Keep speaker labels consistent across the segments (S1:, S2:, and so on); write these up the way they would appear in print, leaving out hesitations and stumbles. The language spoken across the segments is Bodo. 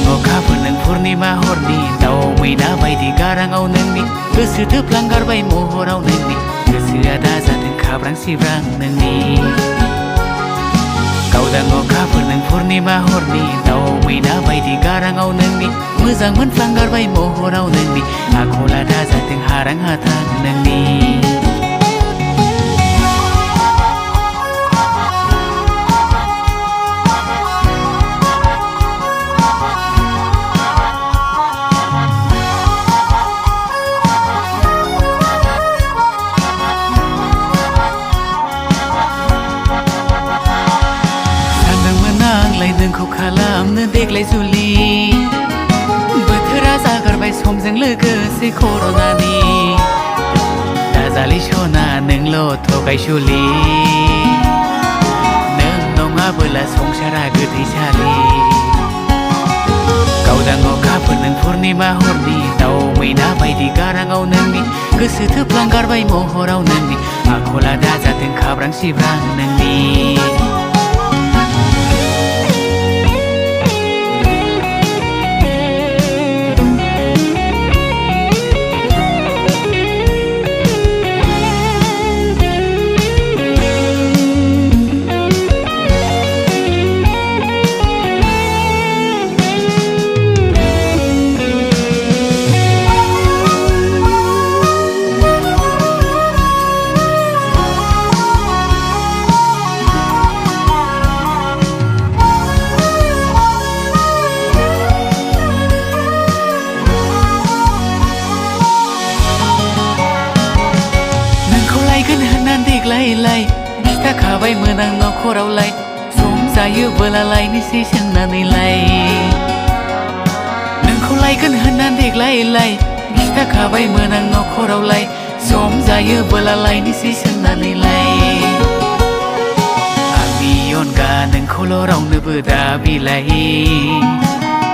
S1: उदां अखाफोर नों पुर्निमा हरनि दाउ मैना बायदि गाराङाव नोंनि गोसो थोफ्लांगारबाय महराव नोंनि गोसोआ दा जादों खाब्रां सिब्रां नोंनि गावदां अखाफोर नों पुर्निमा हरनि दाउ मैना बायदि गाराङाव नोंनि मोजां मोनफ्लांगारबाय महराव नोंनि आखला दा जादों हारां हाथां नोंनि नोंखौ खालामनो देग्लाय जुलि बोथोरा जागारबाय समजों लोगोसे कर'नानि दाजालि सना नोंल' थगायसुलि नों नङाबोला संसारा गोथैसालि गावदां अखाफोर नों पुर्निमा हरनि दाउ मैना बायदि गाराङाव नोंनि गोसो थोफ्लांगारबाय महराव नोंनि आखला दा जादों खाब्रां सिब्रां नोंनि देग्लायलाय खिथाखाबायमोन आं नखरावलाय सम जायोबोला लायनोसै सोंनानैलाय नोंखौ लायगोन होननानै देग्लायलाय खिथाखाबायमोन आं नखरावलाय सम जायोबोला लायनोसै सोंनानैलाय आंनि अनगा नोंखौल' रावनोबो दाबिलाय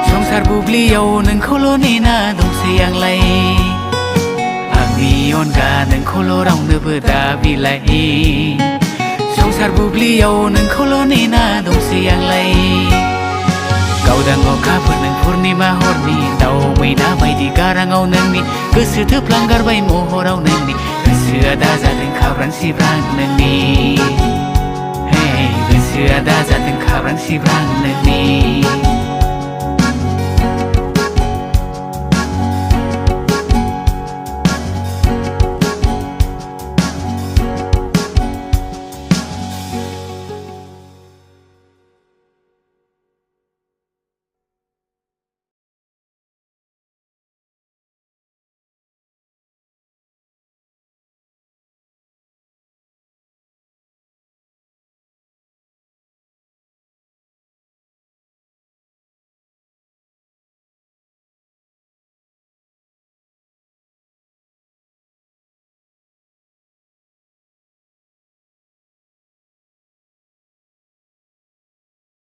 S1: संसार बुब्लियाव नोंखौल' नेना दंसै आंलाय आंनि अनगा नोंखौल' रावनोबो दाबिलाय संसार बुब्लियाव नोंखौल' नेना दंसै आंलाय गावदां अखाफोर नों पुर्निमा हरनि दाउ मैना बायदि गाराङाव नोंनि गोसो थोफ्लांगारबाय महराव नोंनि गोसोआ दा जादों खाब्रां सिब्रां नोंनि गोसोआ दा जादों खाब्रां सिब्रां नोंनि